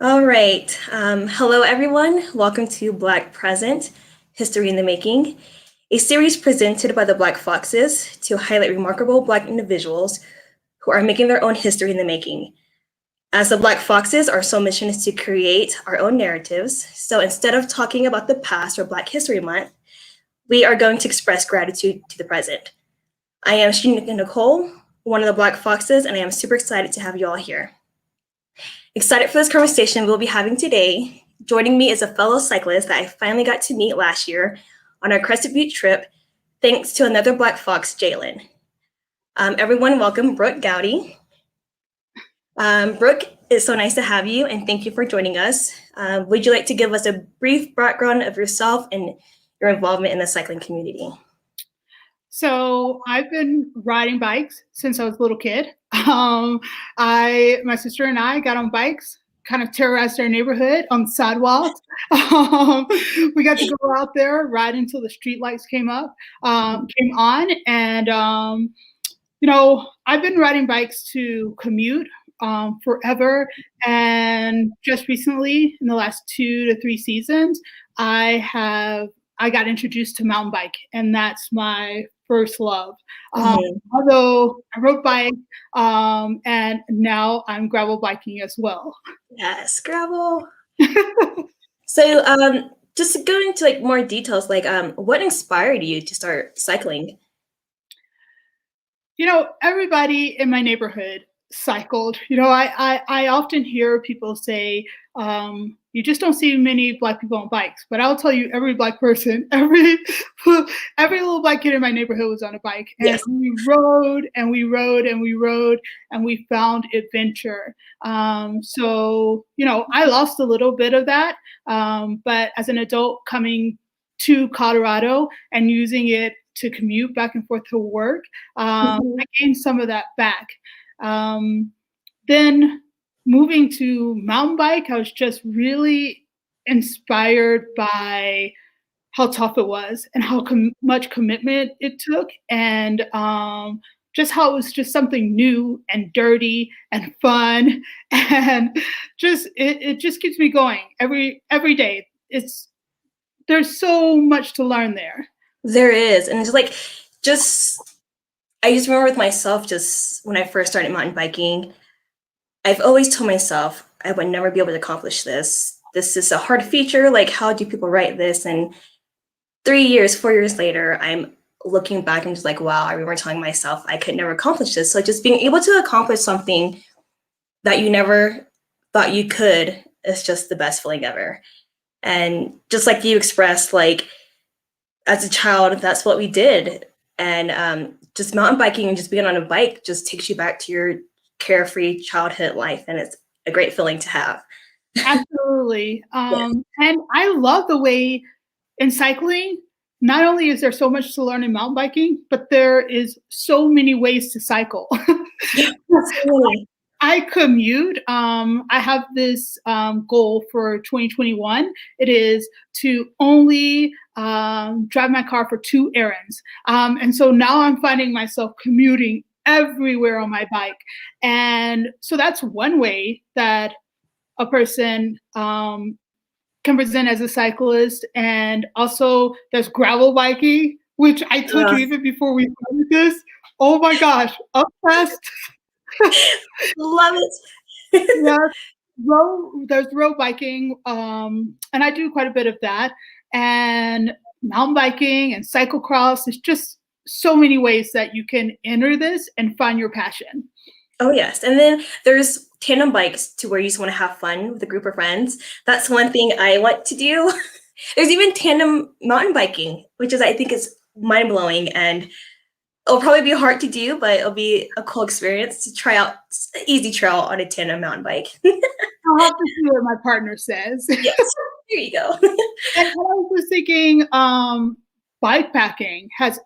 All right. Hello, everyone. Welcome to Black Present History in the Making, a series presented by the Black Foxes to highlight remarkable Black individuals who are making their own history in the making. As the Black Foxes, our sole mission is to create our own narratives. So instead of talking about the past or Black History Month, we are going to express gratitude to the present. I am Shanika Nicole, one of the Black Foxes, and I am super excited to have you all here. Excited for this conversation we'll be having today. Joining me is a fellow cyclist that I finally got to meet last year on our Crested Butte trip, thanks to another Black Fox, Jalen. Everyone, welcome Brooke Goudy. Brooke, it's so nice to have you, and thank you for joining us. Would you like to give us a brief background of yourself and your involvement in the cycling community? So I've been riding bikes since I was a little kid. My sister and I got on bikes, kind of terrorized our neighborhood on sidewalks. We got to go out there, ride until the street lights came on, and I've been riding bikes to commute forever. And just recently, in the last 2 to 3 seasons, I got introduced to mountain bike, and that's my first love. Although I rode bike, and now I'm gravel biking as well. Yes, gravel. So just to go into like more details, like what inspired you to start cycling? Everybody in my neighborhood cycled. I often hear people say, you just don't see many Black people on bikes. But I'll tell you, every Black person, every little Black kid in my neighborhood was on a bike. And Yes. we rode and we rode and we rode and we found adventure. I lost a little bit of that. But as an adult coming to Colorado and using it to commute back and forth to work, I gained some of that back. Then moving to mountain bike, I was just really inspired by how tough it was and how much commitment it took, and just how it was just something new and dirty and fun, and it just keeps me going every day. There's so much to learn there. There is. And it's like, I just remember with myself, just when I first started mountain biking, I've always told myself I would never be able to accomplish this. This is a hard feature. Like, how do people write this? And 3 years, 4 years later, I'm looking back and just like, wow, I remember telling myself I could never accomplish this. So just being able to accomplish something that you never thought you could is just the best feeling ever. And just like you expressed, like, as a child, that's what we did. And just mountain biking and just being on a bike just takes you back to your carefree childhood life. And it's a great feeling to have. Absolutely. Yes. And I love the way in cycling, not only is there so much to learn in mountain biking, but there is so many ways to cycle. Yeah, absolutely. I commute. I have this goal for 2021. It is to only drive my car for 2 errands. And so now I'm finding myself commuting everywhere on my bike. And so that's one way that a person can present as a cyclist. And also there's gravel biking, which I told you even before we started this. Oh my gosh, obsessed. Love it. Yeah, there's road biking, and I do quite a bit of that. And mountain biking and cyclocross. There's just so many ways that you can enter this and find your passion. Oh, yes. And then there's tandem bikes to where you just want to have fun with a group of friends. That's one thing I want to do. There's even tandem mountain biking, which is, I think, is mind blowing. And it'll probably be hard to do, but it'll be a cool experience to try out an easy trail on a tandem mountain bike. I'll have to see what my partner says. Yes, there you go. And I was just thinking, bike packing has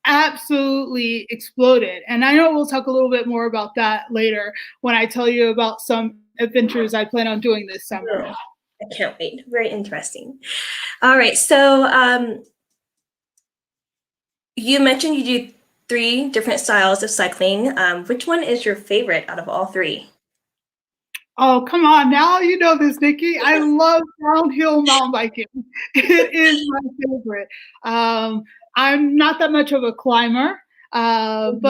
absolutely exploded. And I know we'll talk a little bit more about that later when I tell you about some adventures I plan on doing this summer. I can't wait. Very interesting. All right. So you mentioned you do 3 different styles of cycling. Which one is your favorite out of all 3? Oh, come on. Now you know this, Nikki. I love downhill mountain biking. It is my favorite. Um, I'm not that much of a climber, but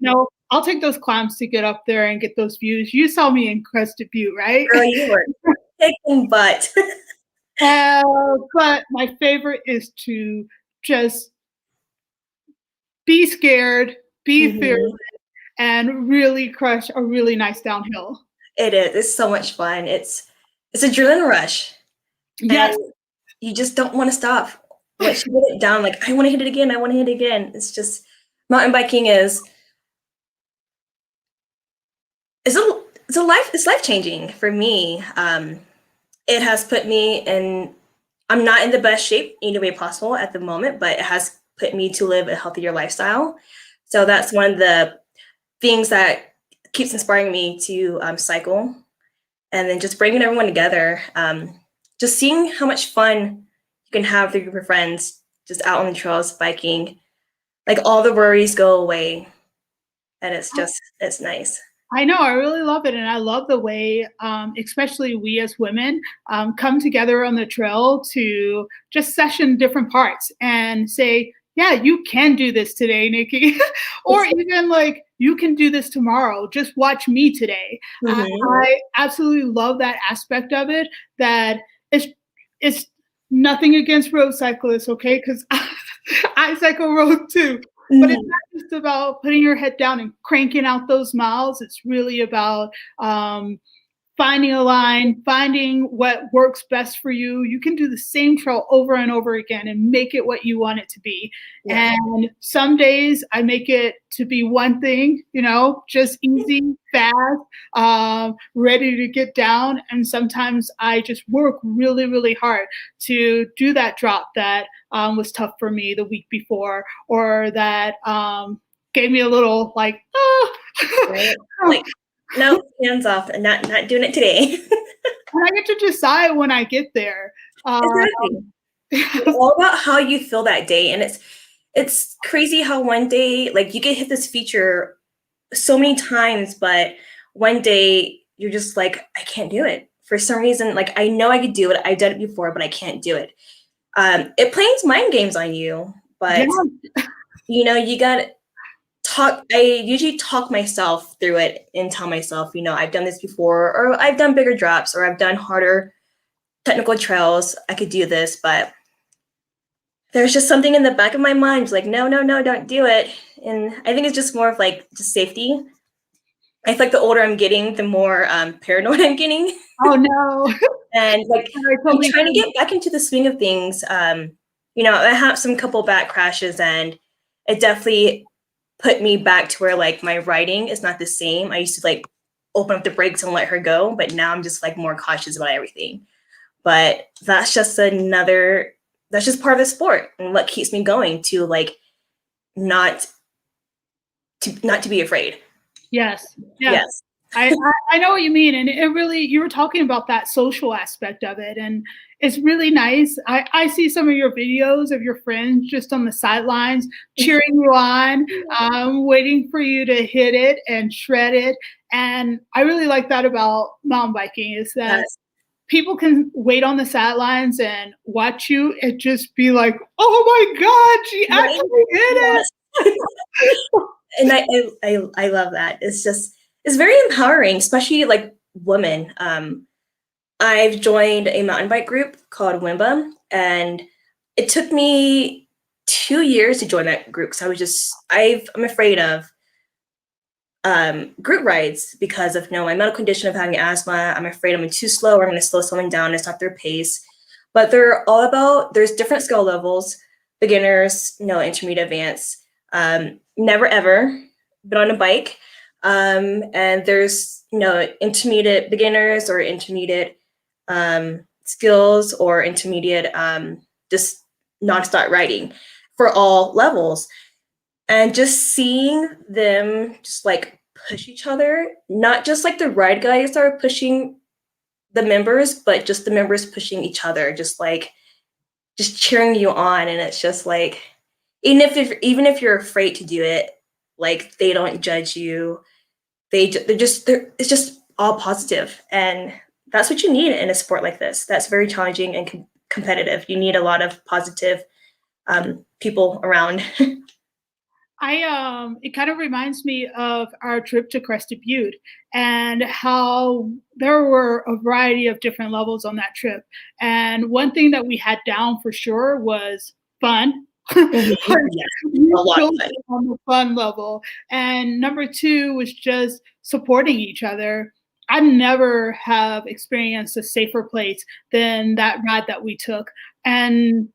Mhm. I'll take those climbs to get up there and get those views. You saw me in Crested Butte, right? Girl, you were kicking butt. But my favorite is to just be scared, be fearless, Mhm. and really crush a really nice downhill. It is. It's so much fun. It's adrenaline rush, and Yes, you just don't want to stop. Once you get it down, like I want to hit it again. I want to hit it again. It's just mountain biking is a it's life changing for me. It has put me in. I'm not in the best shape any way possible at the moment, but it has put me to live a healthier lifestyle. So that's one of the things that keeps inspiring me to cycle, and then just bringing everyone together. Just seeing how much fun you can have with a group of friends, just out on the trails biking. Like all the worries go away, and it's nice. I know. I really love it. And I love the way, especially we as women, come together on the trail to just session different parts and say, yeah, you can do this today, Nikki. Or even like, you can do this tomorrow. Just watch me today. Mhm. I absolutely love that aspect of it. That it's, it's nothing against road cyclists, okay? Because I cycle road too. But it's Mhm. not just about putting your head down and cranking out those miles. It's really about finding a line, finding what works best for you. You can do the same trail over and over again and make it what you want it to be. Yes. And some days I make it to be one thing, just easy, fast, ready to get down. And sometimes I just work really, really hard to do that drop that was tough for me the week before, or that gave me a little like, oh. Right? Like, no, hands off, and not doing it today. And I get to decide when I get there. Uh, Exactly. It's all about how you feel that day, and it's crazy how one day, like, you get hit this feature so many times, but one day you're just like, I can't do it. For some reason, like I know I could do it. I've done it before, but I can't do it. It plays mind games on you, yeah, but you got talk. I usually talk myself through it and tell myself, I've done this before, or I've done bigger drops, or I've done harder technical trails. I could do this, but there's just something in the back of my mind, it's like, no, no, no, don't do it. And I think it's just more of like just safety. I feel like the older I'm getting, the more paranoid I'm getting. oh no. And like I I'm totally trying to get back into the swing of things. I have some couple back crashes, and it definitely put me back to where like my riding is not the same. I used to like open up the brakes and let her go, but now I'm just like more cautious about everything. But that's just part of the sport and what keeps me going to like not not to be afraid. Yes, yes. Yes. I know what you mean, and it really, you were talking about that social aspect of it, and it's really nice. I see some of your videos of your friends just on the sidelines cheering you on, waiting for you to hit it and shred it, and I really like that about mountain biking is that Yes. people can wait on the sidelines and watch you and just be like, "Oh my God, she Right. actually hit it!" Yes. And I love that. It's very empowering, especially like women. I've joined a mountain bike group called Wimba, and it took me 2 years to join that group because I'm afraid of group rides because of my medical condition of having asthma. I'm afraid I'm too slow or I'm going to slow someone down and stop their pace. But there's different skill levels, beginners, intermediate, advanced. Never ever been on a bike. And there's, intermediate beginners or intermediate skills or intermediate just non-start riding for all levels. And just seeing them just like push each other, not just like the ride guys are pushing the members, but just the members pushing each other, just cheering you on. And it's just like, even if you're afraid to do it, like they don't judge you. It's just all positive, and that's what you need in a sport like this. That's very challenging and competitive. You need a lot of positive people around. It kind of reminds me of our trip to Crested Butte and how there were a variety of different levels on that trip. And one thing that we had down for sure was fun. Mhm. Yes, We a lot of killed fun. it on the fun level. And number two was just supporting each other. I never have experienced a safer place than that ride that we took and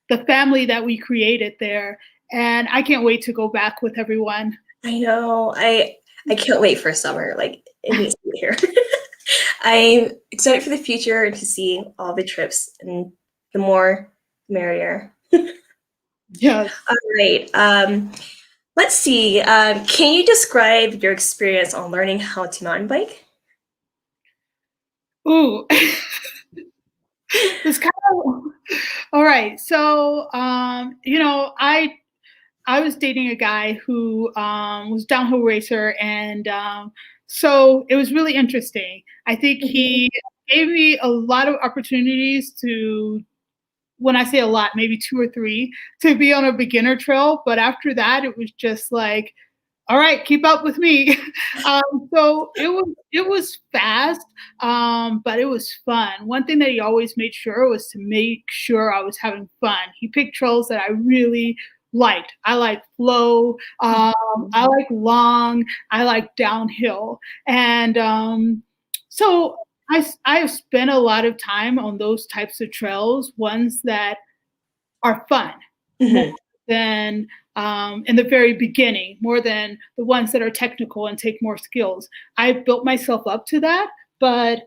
the family that we created there, and I can't wait to go back with everyone. I know. I can't wait for summer. Like it needs to be here. I'm excited for the future and to see all the trips, and the more, the merrier. Yes. All right. Let's see. Can you describe your experience on learning how to mountain bike? Ooh. It's kind of all right. So, I was dating a guy who was downhill racer, and so it was really interesting. I think Mhm. he gave me a lot of opportunities to, when I say a lot, maybe two or three, to be on a beginner trail. But after that, it was just like, all right, keep up with me. So it was fast, but it was fun. One thing that he always made sure was to make sure I was having fun. He picked trails that I really liked. I like flow. I like long. I like downhill, and so I have spent a lot of time on those types of trails, ones that are fun more Mhm. than in the very beginning, more than the ones that are technical and take more skills. I built myself up to that, but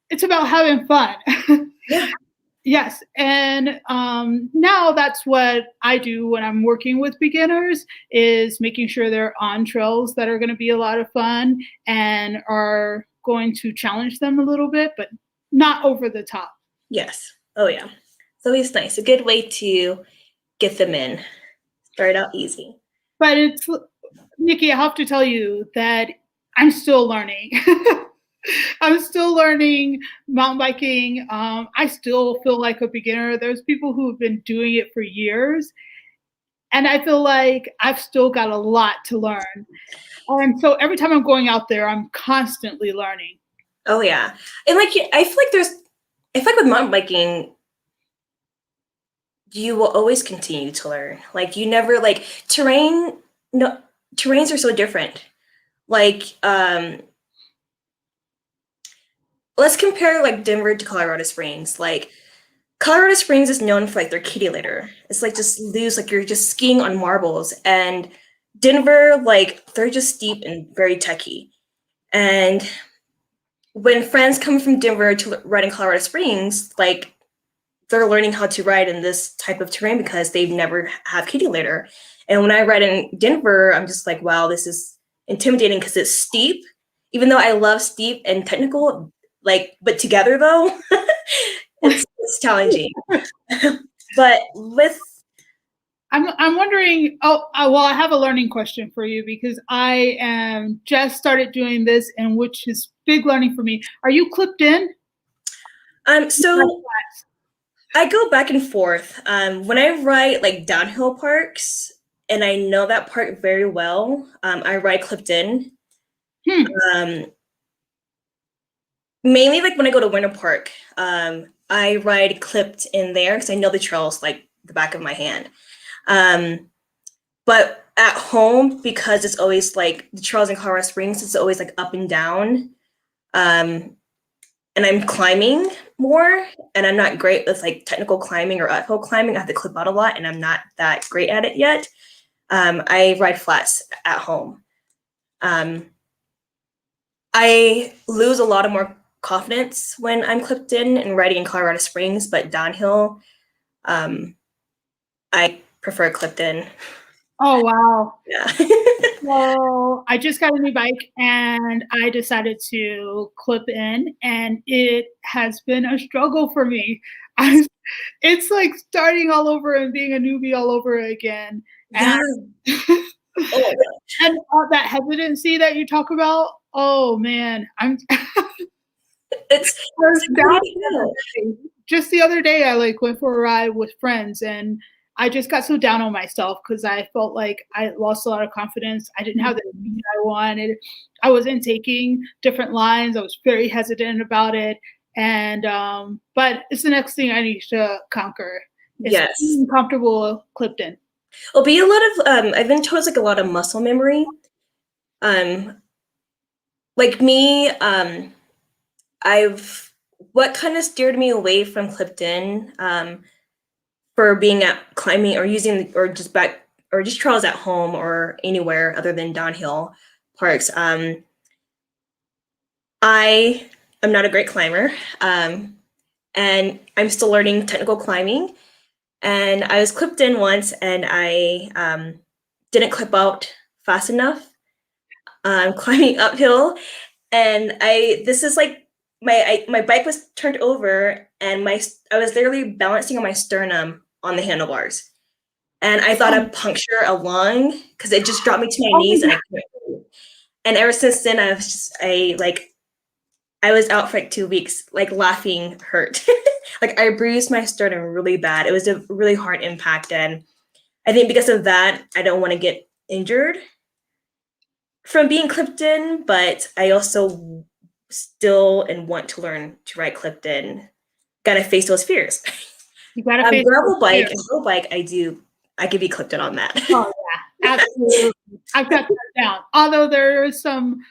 it's about having fun. Yeah. Yes, and now that's what I do when I'm working with beginners, is making sure they're on trails that are going to be a lot of fun and are going to challenge them a little bit, but not over the top. Yes. Oh yeah. It's always nice. A good way to get them in. Start out easy. But it's Nikki, I have to tell you that I'm still learning. I'm still learning mountain biking. I still feel like a beginner. There's people who have been doing it for years, and I feel like I've still got a lot to learn. And so every time I'm going out there, I'm constantly learning. Oh yeah. And like I feel like I feel like with mountain biking, you will always continue to learn. Like you never like terrain no terrains are so different. Like let's compare like Denver to Colorado Springs. Like Colorado Springs is known for like their kitty litter. It's like just loose, like you're just skiing on marbles. And Denver, like they're just steep and very techy. And when friends come from Denver to ride in Colorado Springs, like they're learning how to ride in this type of terrain because they've never have kitty litter. And when I ride in Denver, I'm just like, wow, this is intimidating because it's steep. Even though I love steep and technical, like, but together though, it's challenging. But with I'm wondering. Oh, well, I have a learning question for you because I am just started doing this, and which is big learning for me. Are you clipped in? so I go back and forth. When I ride like downhill parks and I know that park very well, I ride clipped in. Hmm. Um, Mainly like when I go to Winter Park, I ride clipped in there because I know the trails like the back of my hand. Um, but at home, because it's always like the trails in Colorado Springs, it's always like up and down. Um, and I'm climbing more, and I'm not great with like technical climbing or uphill climbing. I have to clip out a lot, and I'm not that great at it yet. I ride flats at home. Um, I lose a lot of more confidence when I'm clipped in and riding in Colorado Springs, but downhill, um, I prefer clipped in. Oh wow. Yeah. Well, I just got a new bike and I decided to clip in, and it has been a struggle for me. I, it's like starting all over and being a newbie all over again. And Yeah. Oh, And that hesitancy that you talk about, oh man, I'm it's I was the way down to the other go. day. Just the other day, I like went for a ride with friends, and I just got so down on myself because I felt like I lost a lot of confidence. I didn't have the Mhm. speed I wanted. I wasn't taking different lines. I was very hesitant about it, and but it's the next thing I need to conquer. It's Yes. being comfortable clipped in. It'll be a lot of I've been told it's like a lot of muscle memory. Um, like me, I've what kind of steered me away from Clifton for being at climbing or using or just back or just trails at home or anywhere other than downhill parks. I am not a great climber, and I'm still learning technical climbing. And I was clipped in once, and I didn't clip out fast enough. Climbing uphill, and I this is like my bike was turned over, and I was literally balancing on my sternum on the handlebars, and I thought Oh, I'd puncture a lung because it just dropped me to my oh knees, my and I couldn't move. And ever since then, I was out for like 2 weeks, like laughing hurt. Like I bruised my sternum really bad. It was a really hard impact, and I think because of that, I don't want to get injured from being clipped in, but I also still and want to learn to ride clipped in. Gotta face those fears. you gotta face the Gravel fear. bike and road bike, I could be clipped in on that. Oh yeah, absolutely. I've got that down. Although there are some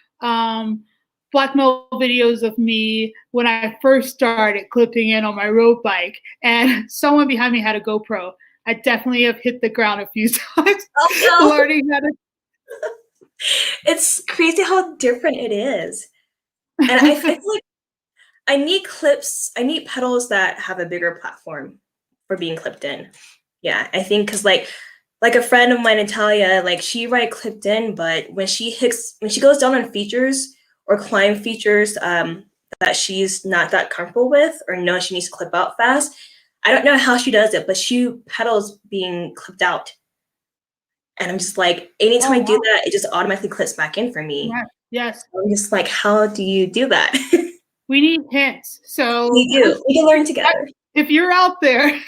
blackmail videos of me when I first started clipping in on my road bike, and someone behind me had a GoPro. I definitely have hit the ground a few times Oh no, learning how to. it's crazy how different it is. And I feel like I need clips. I need pedals that have a bigger platform for being clipped in. Yeah, I think because like a friend of mine, Natalia, like she ride clipped in, but when she goes down on features or climb features that she's not that comfortable with or knows she needs to clip out fast, I don't know how she does it, but she pedals being clipped out. And I'm just like, anytime Oh I do wow, that, it just automatically clips back in for me. yes, yes. I'm just like, how do you do that? We need hints. So We do. We can learn together. if you're out there,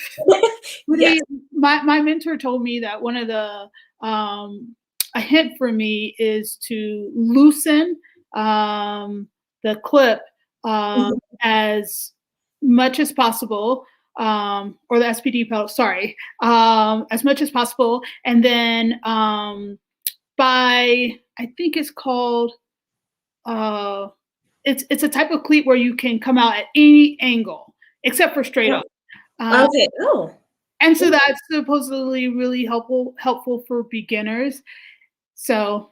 Yes. my mentor told me that one of the a hint for me is to loosen the clip Mhm. as much as possible, or the SPD pedal, sorry, as much as possible, and then by I think it's called uh, it's a type of cleat where you can come out at any angle except for straight Oh, up. Um, okay. Oh. and so that's supposedly really helpful for beginners. So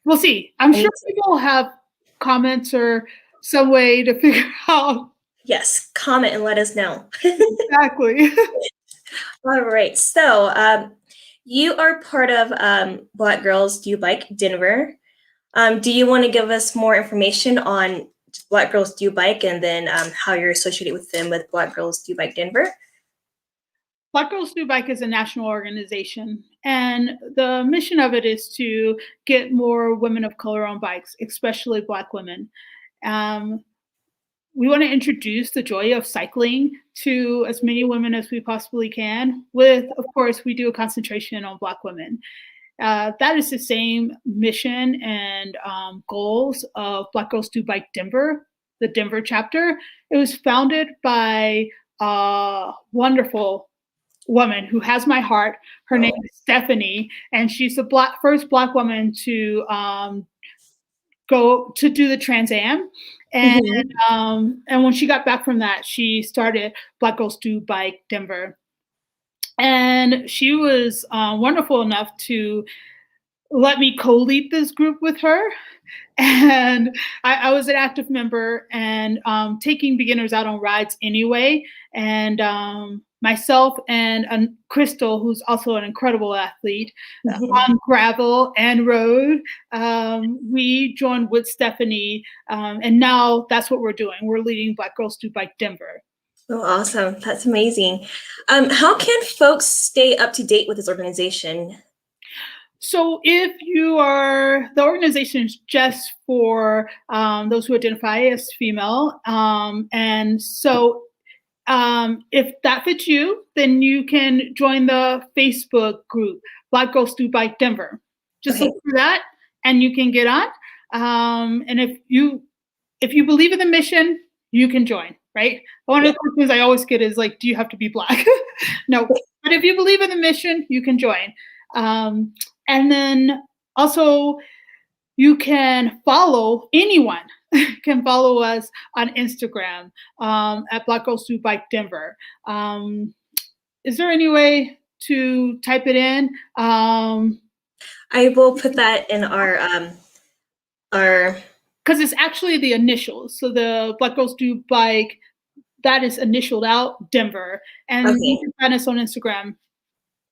we'll see. I'm I sure need to, people have comments or some way to figure out yes, comment and let us know. exactly. All right. So, you are part of Black Girls Do Bike Denver. Do you want to give us more information on Black Girls Do Bike and then how you're associated with them with Black Girls Do Bike Denver? Black Girls Do Bike is a national organization, and the mission of it is to get more women of color on bikes, especially Black women. Um, we want to introduce the joy of cycling to as many women as we possibly can. With, of course, we do a concentration on Black women. That is the same mission and goals of Black Girls Do Bike Denver, the Denver chapter. It was founded by a wonderful woman who has my heart. Her name Oh. is Stephanie, and she's the first Black woman to go to do the Trans Am. And Mhm. and when she got back from that, she started Black Girls Do Bike Denver. And she was wonderful enough to let me co-lead this group with her. And I was an active member and taking beginners out on rides anyway. And myself and Crystal, who's also an incredible athlete on gravel and road, we joined with Stephanie. And now that's what we're doing. We're leading Black Girls Do Bike Denver. Oh, awesome. That's amazing. How can folks stay up to date with this organization? So if the organization is just for those who identify as female. And so if that fits you, then you can join the Facebook group, Black Girls Do Bike Denver. Just Okay. look for that and you can get on. And if you believe in the mission, you can join, right? One of the questions I always get is like, do you have to be Black? No, but if you believe in the mission, you can join. And then also you can follow anyone can follow us on Instagram at Black Girls Do Bike Denver. Is there any way to type it in? I will put that in our because it's actually the initials. So the Black Girls Do Bike, that is initialed out Denver, and you can find us on Instagram.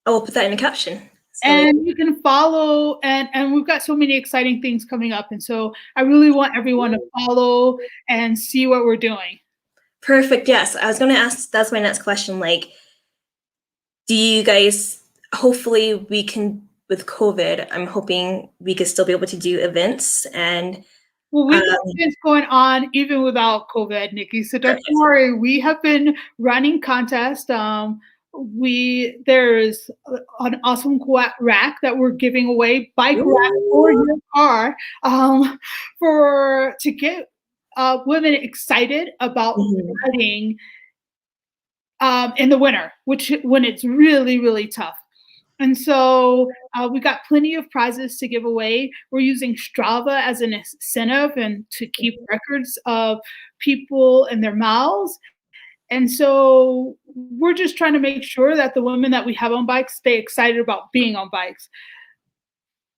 I will put that in the caption. And you can follow, and we've got so many exciting things coming up. And so I really want everyone to follow and see what we're doing. Perfect. Yes. I was going to ask, that's my next question. Like, do you guys, hopefully we can, with COVID, I'm hoping we could still be able to do events and well, we've got events going on even without COVID, Nikki. So don't worry. We have been running contests. There's an awesome rack that we're giving away, bike rack for your car, to get women excited about riding in the winter, when it's really, really tough. And so we got plenty of prizes to give away. We're using Strava as an incentive and to keep records of people and their miles. And so we're just trying to make sure that the women that we have on bikes stay excited about being on bikes.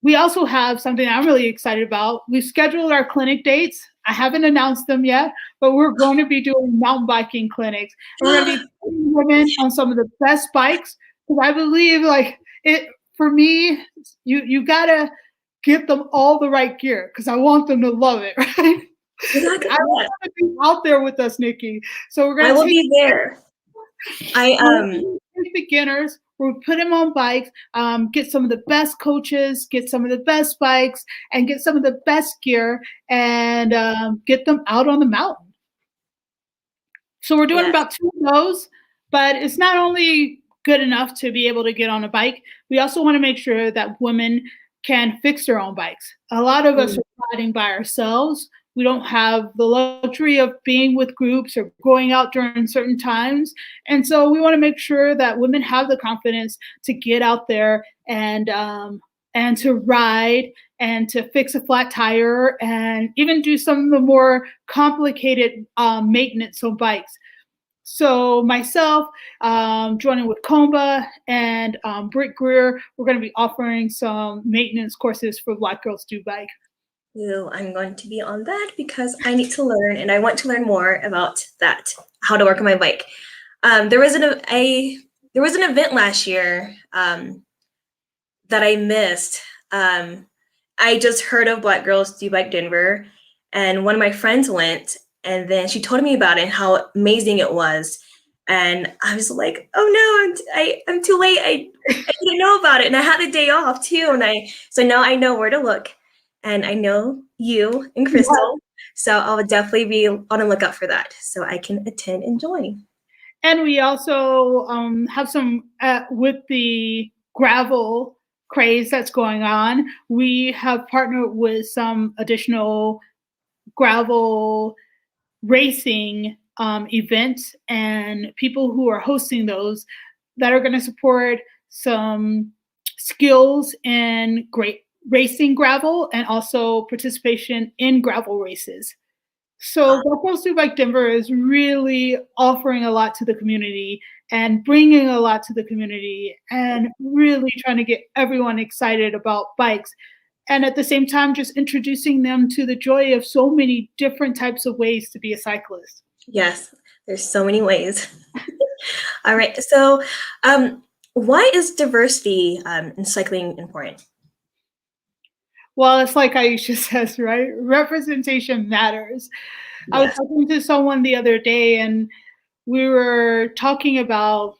We also have something I'm really excited about. We've scheduled our clinic dates. I haven't announced them yet, but we're going to be doing mountain biking clinics. And we're going to be putting women on some of the best bikes, because I believe, like, it for me, you gotta get them all the right gear, because I want them to love it, right? Exactly. I want them to be out there with us, Nikki. So we're gonna. I will be there. Beginners. We'll put them on bikes, get some of the best coaches, get some of the best bikes, and get some of the best gear, and get them out on the mountain. So we're doing about 2 of those, but it's not only good enough to be able to get on a bike. We also want to make sure that women can fix their own bikes. A lot of us are riding by ourselves. We don't have the luxury of being with groups or going out during certain times. And so we want to make sure that women have the confidence to get out there and to ride and to fix a flat tire and even do some of the more complicated maintenance on bikes. So myself, joining with Comba and Brooke Goudy, we're going to be offering some maintenance courses for Black Girls Do Bike. I'm going to be on that because I need to learn, and I want to learn more about that, how to work on my bike. There was an event last year that I missed. I just heard of Black Girls Do Bike Denver, and one of my friends went, and then she told me about it and how amazing it was. And I was like, oh no, I'm too late. I didn't know about it, and I had the day off too, so now I know where to look. And I know you and Crystal, so I'll definitely be on the lookout for that so I can attend and join. And we also have some, with the gravel craze that's going on, we have partnered with some additional gravel racing events and people who are hosting those that are going to support some skills in great racing gravel and also participation in gravel races. So Black Girls Do Bike Denver is really offering a lot to the community and bringing a lot to the community and really trying to get everyone excited about bikes. And at the same time, just introducing them to the joy of so many different types of ways to be a cyclist. Yes, there's so many ways. All right, so why is diversity in cycling important? Well, it's like Aisha says, right? Representation matters. Yes. I was talking to someone the other day, and we were talking about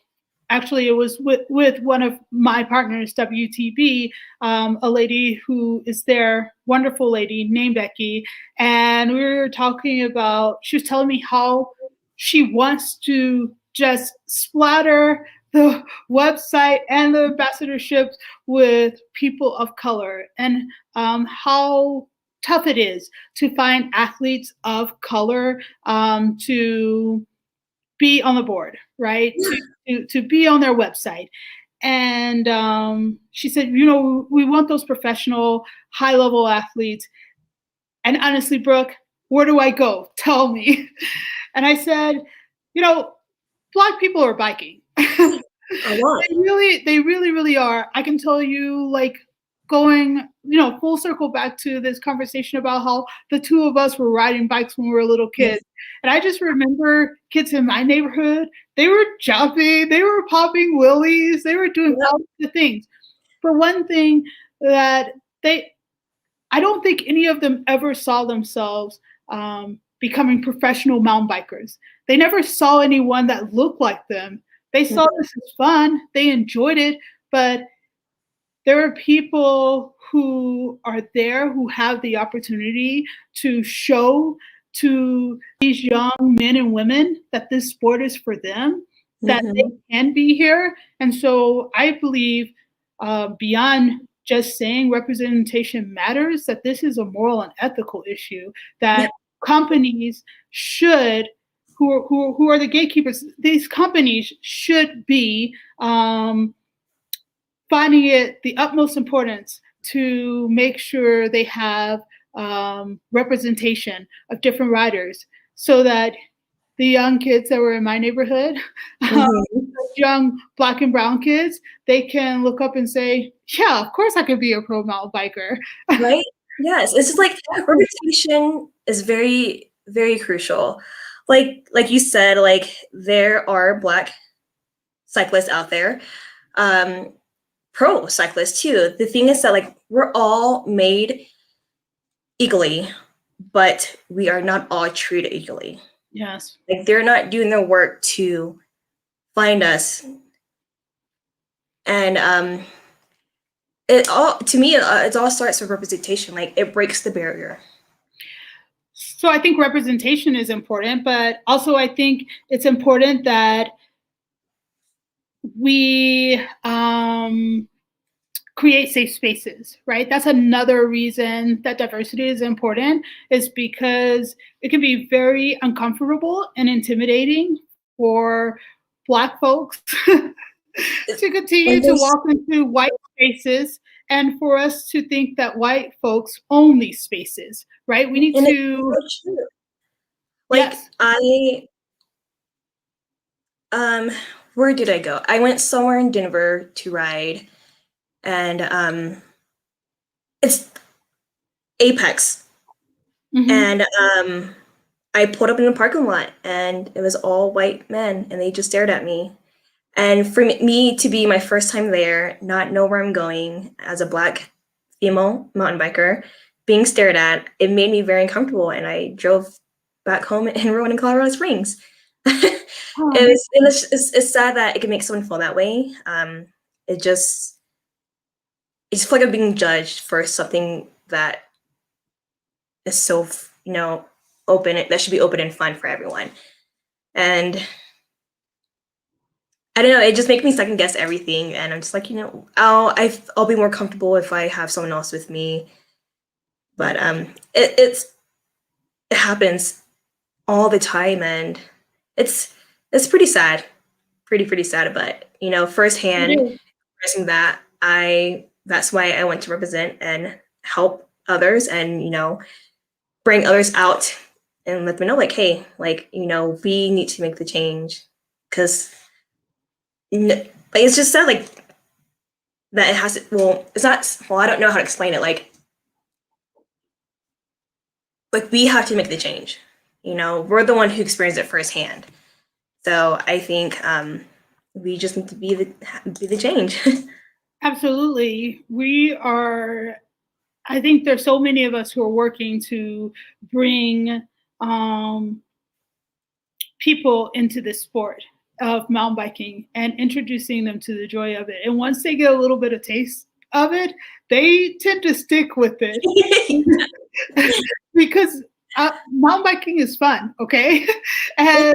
actually, it was with one of my partners, WTB, a lady who is there, wonderful lady named Becky. And we were talking about, she was telling me how she wants to just splatter the website and the ambassadorships with people of color, and how tough it is to find athletes of color to be on the board, right? To be on their website. And she said, you know, we want those professional, high level athletes. And honestly, Brooke, where do I go? Tell me. And I said, you know, Black people are biking. A lot. They really are. I can tell you, like, going, you know, full circle back to this conversation about how the two of us were riding bikes when we were little kids. And I just remember kids in my neighborhood, they were jumping, they were popping willies, they were doing all the things. For one thing, that I don't think any of them ever saw themselves becoming professional mountain bikers. They never saw anyone that looked like them. They saw this as fun, they enjoyed it, but there are people who are there who have the opportunity to show to these young men and women that this sport is for them, that they can be here. And so I believe beyond just saying representation matters, that this is a moral and ethical issue, that companies should, who are the gatekeepers, these companies should be finding it the utmost importance to make sure they have representation of different riders, so that the young kids that were in my neighborhood, young Black and brown kids, they can look up and say, yeah, of course I could be a pro mountain biker. Right? Yes. It's just like representation is very, very crucial. Like you said, like there are Black cyclists out there, pro cyclists too. The thing is that like we're all made equally, but we are not all treated equally. Yes. Like they're not doing their work to find us. And it all, to me, it all starts with representation. Like it breaks the barrier. So I think representation is important, but also I think it's important that we create safe spaces, right? That's another reason that diversity is important, is because it can be very uncomfortable and intimidating for Black folks to continue to walk into white spaces, and for us to think that white folks own these spaces, right? We need to. So like yes. Where did I go? I went somewhere in Denver to ride, and it's Apex. And I pulled up in the parking lot and it was all white men and they just stared at me. And for me to be my first time there, not know where I'm going as a Black female mountain biker, being stared at, it made me very uncomfortable, and I drove back home in Rowan in Colorado Springs. It's sad that it can make someone feel that way. It's just like I'm being judged for something that is so, you know, open, that should be open and fun for everyone. And I don't know, it just makes me second guess everything. And I'm just like, you know, I'll be more comfortable if I have someone else with me. But it happens all the time, and it's pretty sad, pretty sad. But you know, firsthand, expressing that, that's why I want to represent and help others, and you know, bring others out and let them know, like, hey, like, you know, we need to make the change, because like it's just sad, like that it has to, well, it's not, well, I don't know how to explain it, like we have to make the change, you know, we're the one who experienced it firsthand. So I think we just need to be the change. Absolutely. I think there's so many of us who are working to bring people into this sport. of mountain biking and introducing them to the joy of it. And once they get a little bit of taste of it, they tend to stick with it because mountain biking is fun, okay? And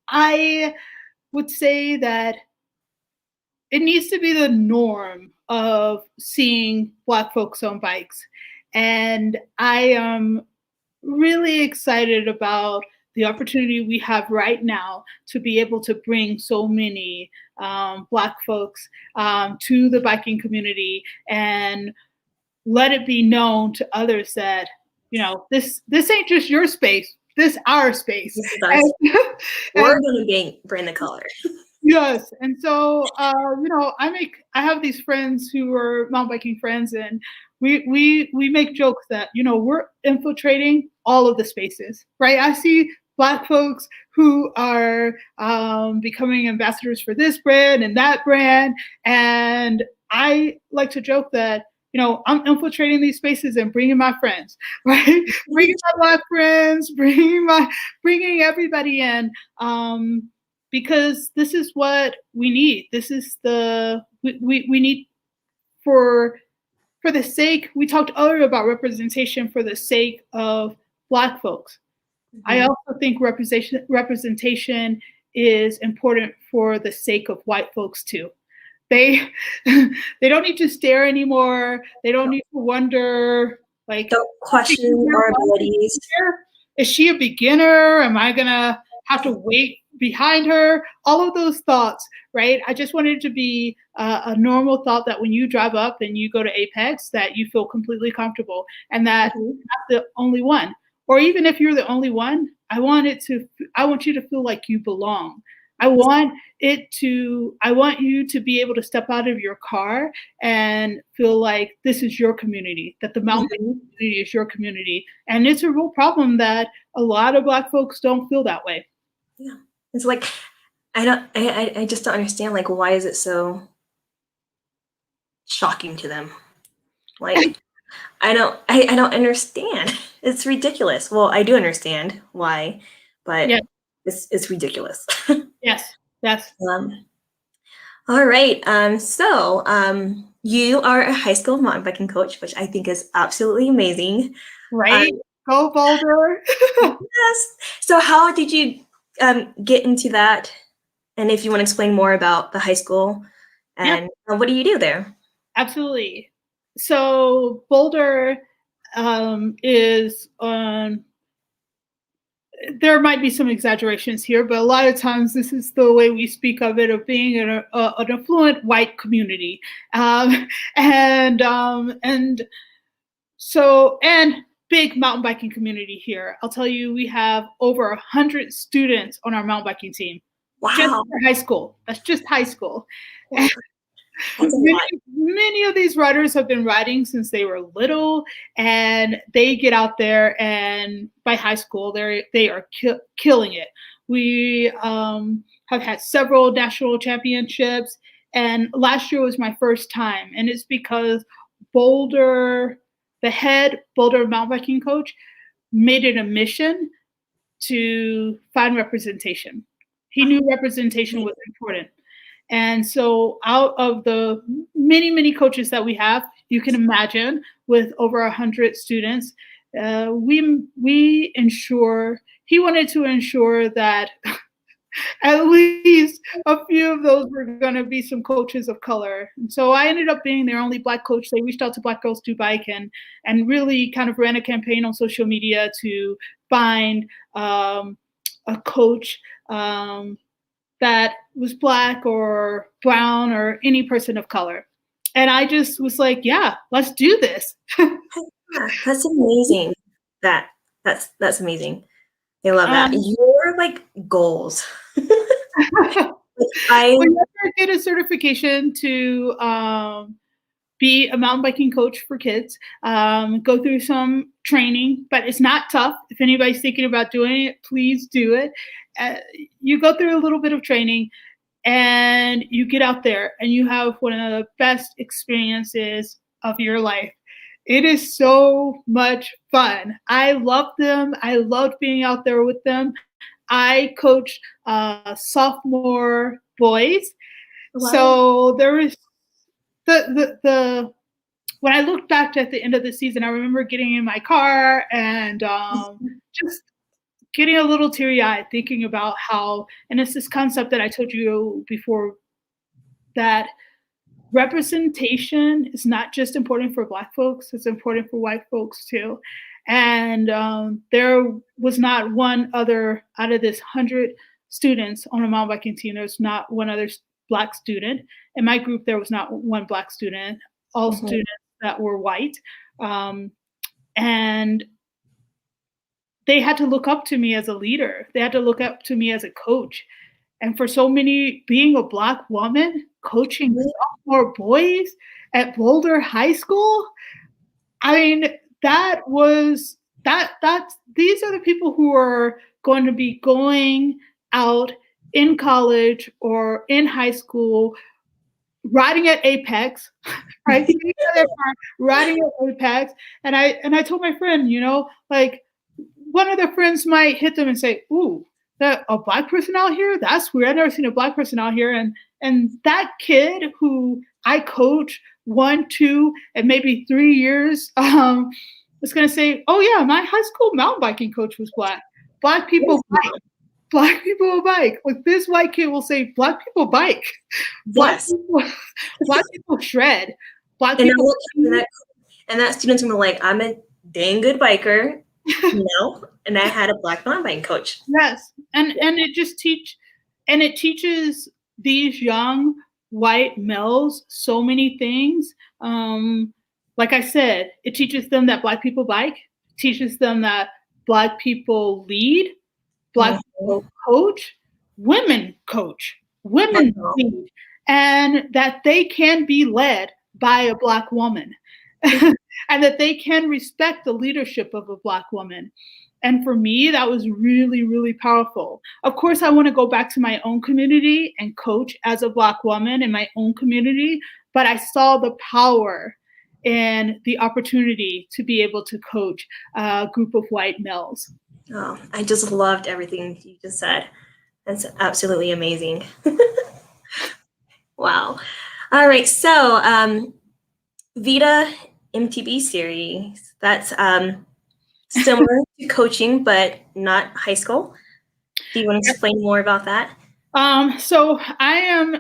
I would say that it needs to be the norm of seeing Black folks on bikes. And I am really excited about the opportunity we have right now to be able to bring so many Black folks to the biking community and let it be known to others that, you know, this ain't just your space, this our space. This is our space. We're going to bring the color. Yes, and so you know, I have these friends who are mountain biking friends, and we make jokes that, you know, we're infiltrating all of the spaces, right? I see Black folks who are becoming ambassadors for this brand and that brand, and I like to joke that, you know, I'm infiltrating these spaces and bringing my friends, right? Bringing my Black friends, bringing everybody in. Because this is what we need. This is we need for the sake, we talked earlier about representation for the sake of Black folks. Mm-hmm. I also think representation is important for the sake of white folks too. They don't need to stare anymore. They don't need to wonder, like, don't question our abilities. Is she a beginner? Am I gonna have to wait behind her? All of those thoughts, right? I just wanted it to be a normal thought that when you drive up and you go to Apex, that you feel completely comfortable and that you're not the only one. Or even if you're the only one, I want you to feel like you belong. I want you to be able to step out of your car and feel like this is your community, that the mountain community is your community. And it's a real problem that a lot of Black folks don't feel that way. Yeah. It's like, I just don't understand, like, why is it so shocking to them? Like, I don't understand. It's ridiculous. Well, I do understand why, but yeah. It's ridiculous. Yes. All right. So you are a high school mountain biking coach, which I think is absolutely amazing. Right? Go Boulder. Yes. So how did you get into that? And if you want to explain more about the high school and what do you do there? Absolutely. So Boulder is on. There might be some exaggerations here, but a lot of times this is the way we speak of it, of being an affluent white community, and big mountain biking community here. I'll tell you, we have over 100 students on our mountain biking team. Wow! Just for high school. That's just high school. Wow. Many of these riders have been riding since they were little, and they get out there, and by high school, they are killing it. We have had several national championships, and last year was my first time, and it's because Boulder, the head Boulder mountain biking coach, made it a mission to find representation. He knew representation was important. And so out of the many, many coaches that we have, you can imagine with over 100 students, he wanted to ensure that at least a few of those were going to be some coaches of color. And so I ended up being their only Black coach. They reached out to Black Girls Do Bike and really kind of ran a campaign on social media to find a coach that was Black or brown or any person of color. And I just was like, yeah, let's do this. That's amazing. That's amazing. I love that. Your like goals. I did a certification to be a mountain biking coach for kids, go through some training, but it's not tough. If anybody's thinking about doing it, please do it. You go through a little bit of training and you get out there and you have one of the best experiences of your life. It is so much fun. I love them. I loved being out there with them. I coached sophomore boys. Wow. So there was the when I looked back at the end of the season, I remember getting in my car and just getting a little teary-eyed thinking about how, and it's this concept that I told you before, that representation is not just important for Black folks, it's important for white folks too. And there was not one other, out of this 100 students on a mountain biking team, there's not one other Black student. In my group, there was not one Black student, all students that were white. And they had to look up to me as a leader. They had to look up to me as a coach. And for so many, being a Black woman coaching sophomore boys at Boulder High School, I mean, that's these are the people who are going to be going out in college or in high school, riding at Apex, right? Riding at Apex. And I told my friend, you know, like, one of their friends might hit them and say, "Ooh, that a Black person out here? That's weird. I've never seen a Black person out here." And that kid who I coach 1, 2, and maybe 3 years is going to say, "Oh yeah, my high school mountain biking coach was Black. Black people bike. Black people bike." Like, this white kid will say, "Black people bike. Black people shred. Black people." And that student's gonna be like, "I'm a dang good biker." And I had a Black mountain bike coach. Yes, and it teaches these young white males so many things. Like I said, it teaches them that Black people bike, teaches them that Black people lead, Black people coach, women lead, and that they can be led by a Black woman. And that they can respect the leadership of a Black woman. And for me, that was really, really powerful. Of course, I want to go back to my own community and coach as a Black woman in my own community, but I saw the power and the opportunity to be able to coach a group of white males. Oh, I just loved everything you just said. That's absolutely amazing. Wow. All right, so VIDA MTB series, that's similar to coaching, but not high school. Do you want to explain more about that? So I am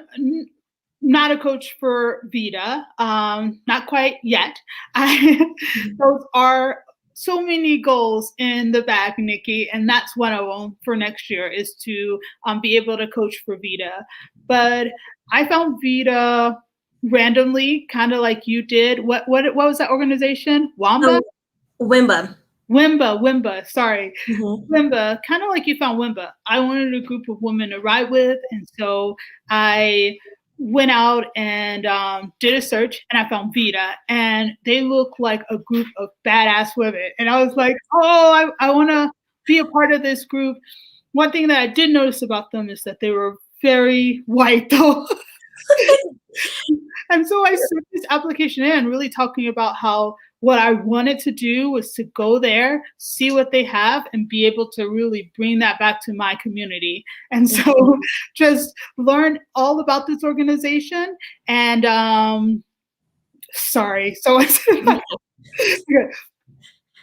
not a coach for VIDA, not quite yet. Those are so many goals in the bag, Nikki, and that's one of them for next year, is to be able to coach for VIDA. But I found VIDA randomly, kind of like you did. What was that organization? WAMBA? WIMBA, sorry. WIMBA, kind of like you found WIMBA. I wanted a group of women to ride with, and so I went out and did a search, and I found VIDA, and they look like a group of badass women. And I was like, oh, I want to be a part of this group. One thing that I did notice about them is that they were very white, though. And so I sent this application in, really talking about how what I wanted to do was to go there, see what they have, and be able to really bring that back to my community. And so just learn all about this organization. And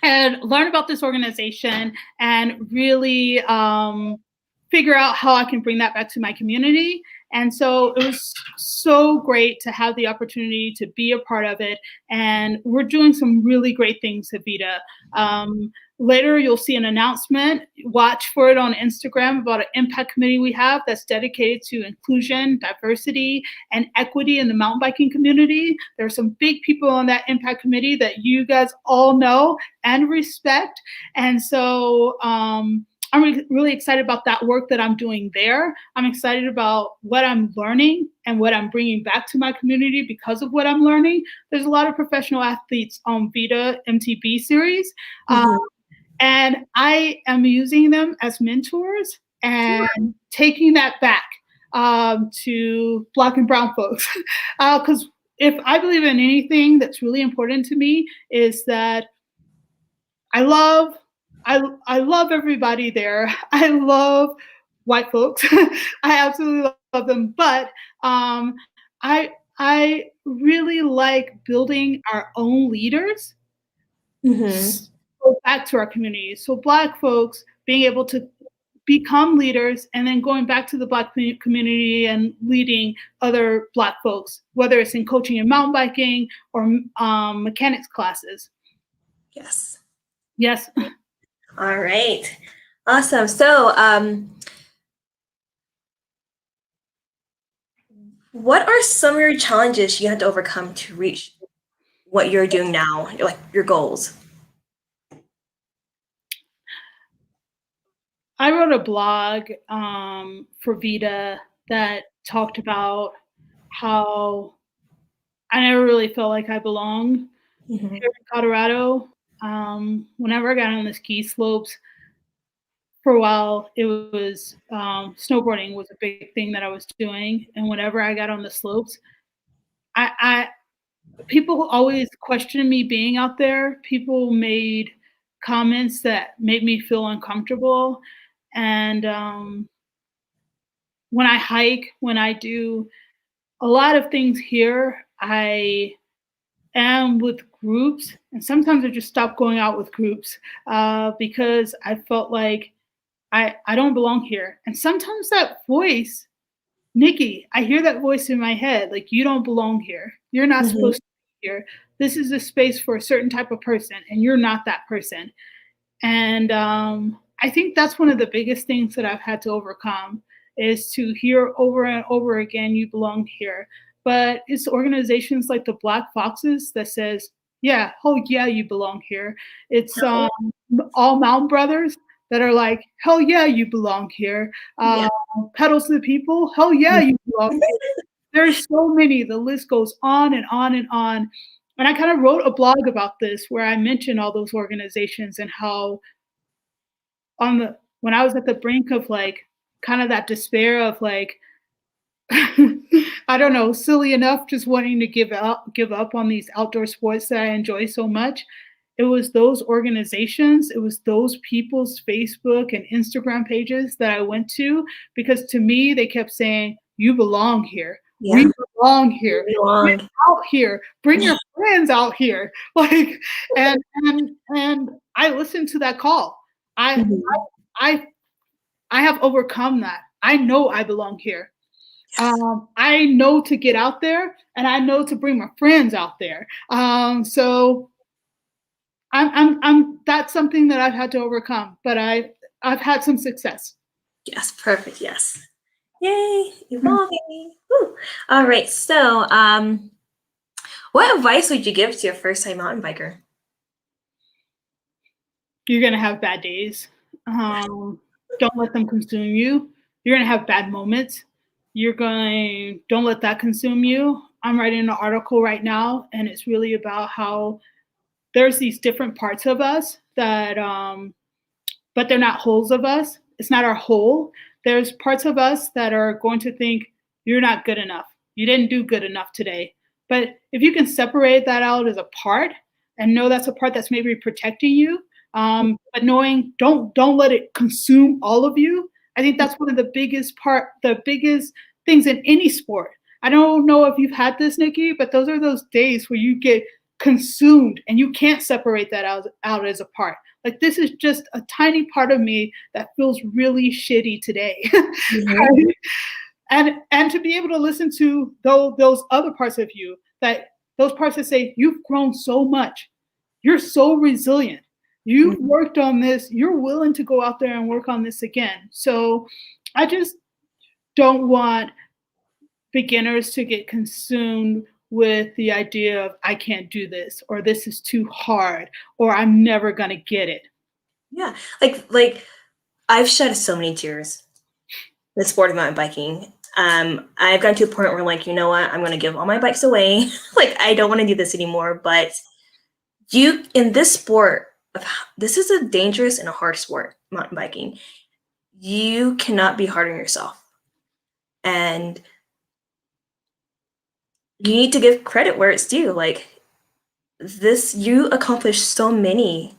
and learn about this organization and really figure out how I can bring that back to my community. And so it was so great to have the opportunity to be a part of it. And we're doing some really great things at VIDA. Later, you'll see an announcement. Watch for it on Instagram about an impact committee we have that's dedicated to inclusion, diversity, and equity in the mountain biking community. There are some big people on that impact committee that you guys all know and respect. And so I'm really excited about that work that I'm doing there. I'm excited about what I'm learning and what I'm bringing back to my community because of what I'm learning. There's a lot of professional athletes on VIDA MTB series. And I am using them as mentors and taking that back to Black and brown folks. Because if I believe in anything that's really important to me is that I love I love everybody there. I love white folks. I absolutely love them. But I really like building our own leaders. Mm-hmm. Go back to our communities. So Black folks being able to become leaders and then going back to the Black community and leading other Black folks, whether it's in coaching and mountain biking or mechanics classes. Yes. Yes. All right. Awesome. So, what are some of your challenges you had to overcome to reach what you're doing now, like your goals? I wrote a blog for VIDA that talked about how I never really felt like I belonged Mm-hmm. here in Colorado. Whenever I got on the ski slopes, for a while, it was snowboarding was a big thing that I was doing, and whenever I got on the slopes, I people always questioned me being out there. People made comments that made me feel uncomfortable, and when I hike, when I do a lot of things here, I am with groups, and sometimes I just stop going out with groups because I felt like I don't belong here. And sometimes that voice, Nikki, I hear that voice in my head, like you don't belong here. You're not Mm-hmm. supposed to be here. This is a space for a certain type of person, and you're not that person. And I think that's one of the biggest things that I've had to overcome is to hear over and over again, you belong here. But it's organizations like the Black Foxes that says, yeah, oh yeah, you belong here. It's Hell all Mountain Brothers that are like, hell yeah, you belong here. yeah. Pedals to the People, hell yeah, you belong here. There's so many. The list goes on and on and on. And I kind of wrote a blog about this where I mentioned all those organizations and how on the when I was at the brink of like kind of that despair of like I don't know, silly enough, just wanting to give up on these outdoor sports that I enjoy so much. It was those organizations, it was those people's Facebook and Instagram pages that I went to because to me they kept saying, "You belong here. We Yeah. belong here. You Get belong. out here. Bring your friends out here." Like, and I listened to that call. I Mm-hmm. I I have overcome that. I know I belong here. I know to get out there, and I know to bring my friends out there. So I'm that's something that I've had to overcome, but I've had some success. Yes, perfect. Yes. Yay, evolving. Woo. All right. So, what advice would you give to a first-time mountain biker? You're gonna have bad days. Don't let them consume you. You're gonna have bad moments. You're going don't let that consume you. I'm writing an article right now, and it's really about how there's these different parts of us that but they're not wholes of us. It's not our whole. There's parts of us that are going to think you're not good enough. You didn't do good enough today. But if you can separate that out as a part and know that's a part that's maybe protecting you, but knowing don't let it consume all of you. I think that's one of the biggest things in any sport. I don't know if you've had this, Nikki, but those are those days where you get consumed and you can't separate that out as a part. Like this is just a tiny part of me that feels really shitty today. Mm-hmm. And to be able to listen to those other parts of you, that those parts that say you've grown so much, you're so resilient, you've Mm-hmm. worked on this, you're willing to go out there and work on this again. So I just don't want beginners to get consumed with the idea of I can't do this or this is too hard or I'm never going to get it. Yeah. Like I've shed so many tears the sport of mountain biking. I've gotten to a point where like, you know what, I'm gonna give all my bikes away. Like I don't want to do this anymore. But you in this sport of this is a dangerous and a hard sport, mountain biking. You cannot be hard on yourself. And you need to give credit where it's due. Like this, you accomplished so many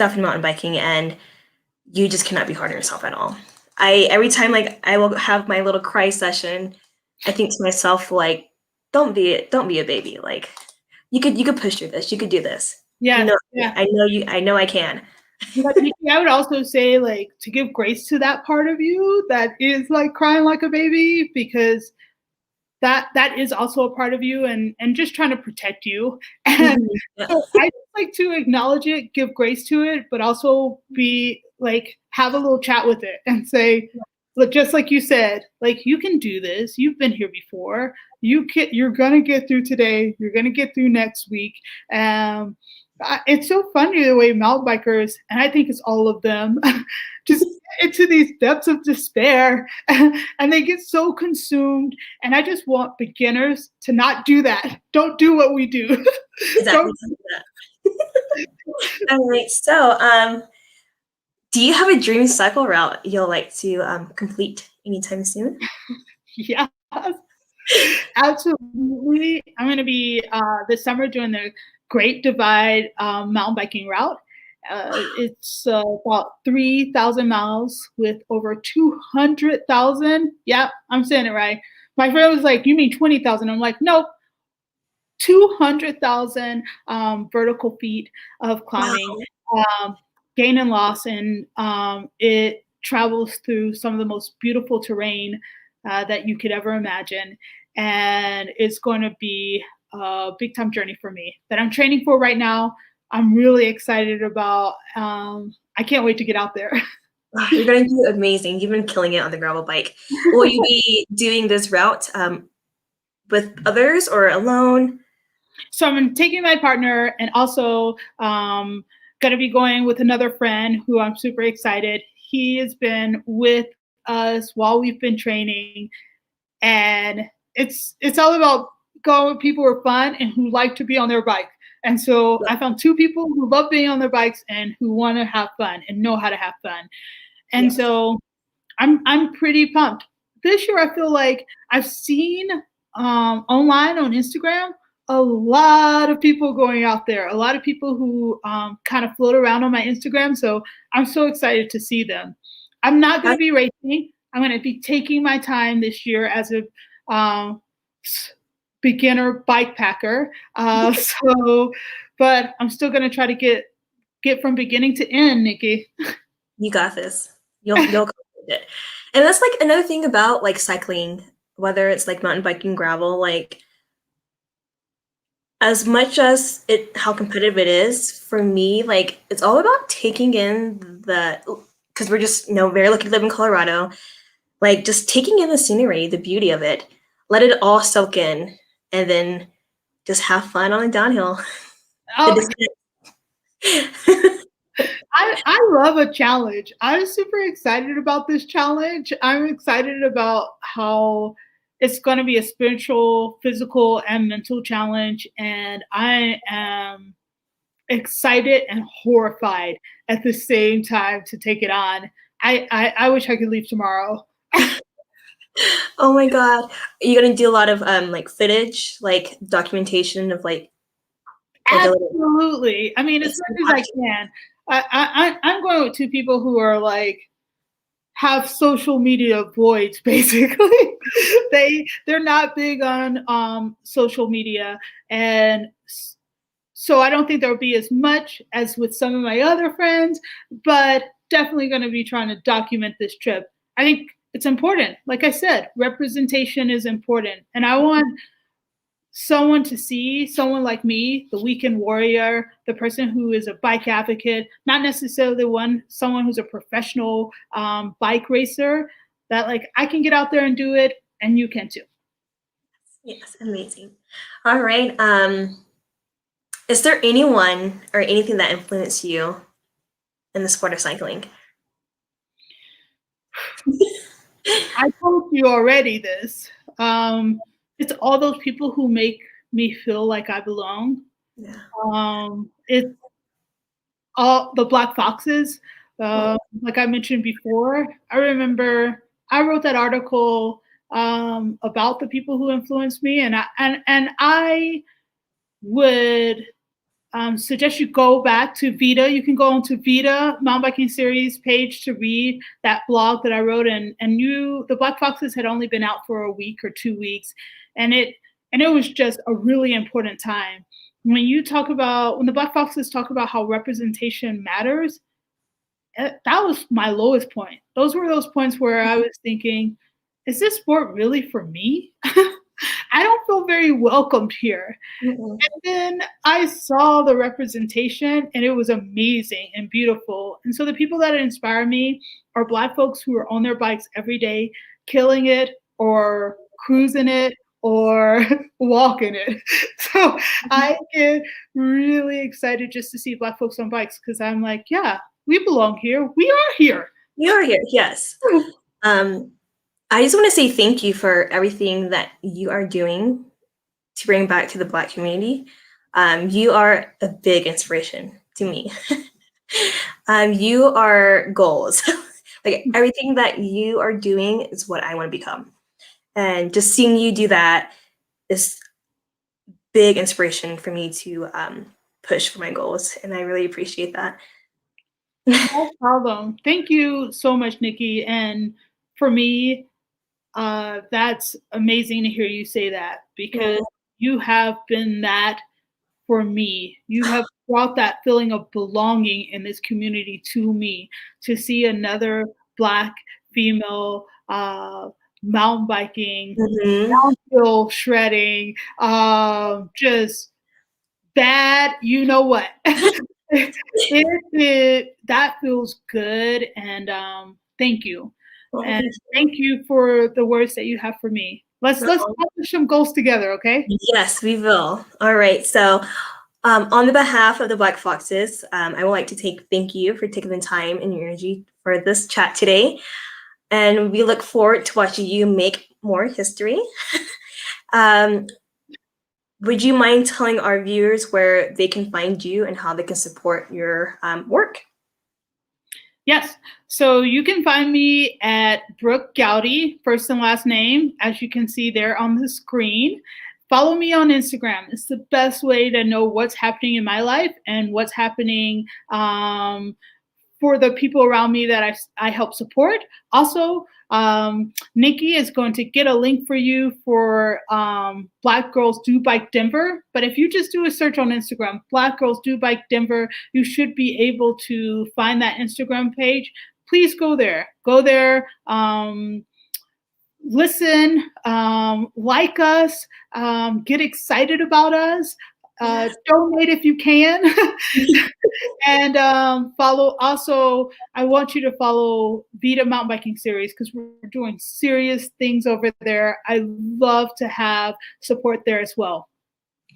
stuff in mountain biking, and you just cannot be hard on yourself at all. Every time like I will have my little cry session, I think to myself like, don't be a baby. Like you could push through this. You could do this. Yeah, No, yeah. I know I can. But I would also say, like, to give grace to that part of you that is like crying like a baby, because that is also a part of you, and just trying to protect you. And Yeah. so I just like to acknowledge it, give grace to it, but also be like, have a little chat with it and say, look, just like you said, like, you can do this. You've been here before. You're gonna get through today. You're gonna get through next week. It's so funny the way mountain bikers, and I think it's all of them, just get into these depths of despair, and they get so consumed. And I just want beginners to not do that. Don't do what we do. Exactly. All right. So, do you have a dream cycle route you'll like to complete anytime soon? Yeah, absolutely. I'm going to be this summer doing the Great Divide mountain biking route. It's about 3,000 miles with over 200,000. Yeah, I'm saying it right. My friend was like, "You mean 20,000?" I'm like, "Nope, 200,000 vertical feet of climbing, gain and loss, and it travels through some of the most beautiful terrain that you could ever imagine. And it's going to be a big time journey for me that I'm training for right now. I'm really excited about. I can't wait to get out there. Wow, you're going to do amazing. You've been killing it on the gravel bike. Will you be doing this route with others or alone? So I'm taking my partner, and also going to be going with another friend who I'm super excited. He has been with us while we've been training, and it's all about going with people who are fun and who like to be on their bike. And so I found two people who love being on their bikes and who want to have fun and know how to have fun. And so I'm pretty pumped. This year, I feel like I've seen online on Instagram a lot of people going out there, a lot of people who kind of float around on my Instagram. So I'm so excited to see them. I'm not going to be racing. I'm going to be taking my time this year as a beginner bike packer. But I'm still going to try to get from beginning to end, Nikki. You got this. You'll complete it. And that's like another thing about like cycling, whether it's like mountain biking, gravel, like as much as how competitive it is, for me, like it's all about taking in because we're just, very lucky to live in Colorado, like just taking in the scenery, the beauty of it, let it all soak in, and then just have fun on the downhill. Oh, I love a challenge. I'm super excited about this challenge. I'm excited about how it's going to be a spiritual, physical, and mental challenge. And I am excited and horrified at the same time to take it on. I wish I could leave tomorrow. Oh my God. Are you gonna do a lot of like footage, like documentation of like Absolutely. I mean, as much as I can. I'm going with two people who are like have social media voids, basically. They're not big on social media, and so I don't think there'll be as much as with some of my other friends, but definitely going to be trying to document this trip. I think it's important. Like I said, representation is important, and I want someone to see someone like me, the weekend warrior, the person who is a bike advocate, not necessarily someone who's a professional bike racer, that like I can get out there and do it, and you can too. Yes, amazing. All right. Is there anyone or anything that influenced you in the sport of cycling? I told you already this. It's all those people who make me feel like I belong. Yeah. It's all the Black Foxes. Like I mentioned before, I remember I wrote that article about the people who influenced me, and I would suggest you go back to VIDA. You can go onto VIDA Mountain Biking Series page to read that blog that I wrote. And the Black Foxes had only been out for a week or 2 weeks, and it was just a really important time. When the Black Foxes talk about how representation matters, that was my lowest point. Those were those points where I was thinking, is this sport really for me? I don't feel very welcomed here. Mm-mm. And then I saw the representation, and it was amazing and beautiful. And so the people that inspire me are Black folks who are on their bikes every day, killing it or cruising it or walking it. So I get really excited just to see Black folks on bikes, because I'm like, yeah, we belong here. We are here. You're here, yes. I just want to say thank you for everything that you are doing to bring back to the Black community. You are a big inspiration to me. You are goals. Like everything that you are doing is what I want to become. And just seeing you do that is big inspiration for me to push for my goals. And I really appreciate that. No problem. Thank you so much, Nikki. And for me, that's amazing to hear you say that, because you have been that for me. You have brought that feeling of belonging in this community to me, to see another Black female mountain biking, downhill shredding, just that, you know what? That feels good, and thank you. And thank you for the words that you have for me. Let's accomplish some goals together, okay? Yes, we will. All right. So, on the behalf of the Black Foxes, I would like to thank you for taking the time and your energy for this chat today. And we look forward to watching you make more history. Would you mind telling our viewers where they can find you and how they can support your work? Yes. So you can find me at Brooke Goudy, first and last name, as you can see there on the screen. Follow me on Instagram. It's the best way to know what's happening in my life and what's happening for the people around me that I help support. Also, Nikki is going to get a link for you for Black Girls Do Bike Denver. But if you just do a search on Instagram, Black Girls Do Bike Denver, you should be able to find that Instagram page. Please go there. Go there. Listen, like us, get excited about us. Donate if you can. And follow. Also, I want you to follow VIDA Mountain Biking Series, because we're doing serious things over there. I love to have support there as well.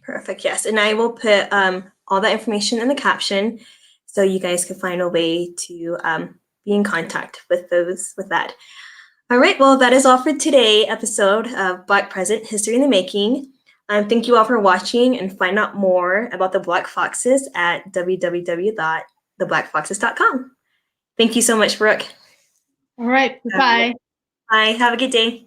Perfect. Yes. And I will put all that information in the caption so you guys can find a way to be in contact with that. All right. Well, that is all for today's episode of Black Present History in the Making. Thank you all for watching, and find out more about the Black Foxes at www.theblackfoxes.com. Thank you so much, Brooke. All right. Bye. Bye. Have a good day.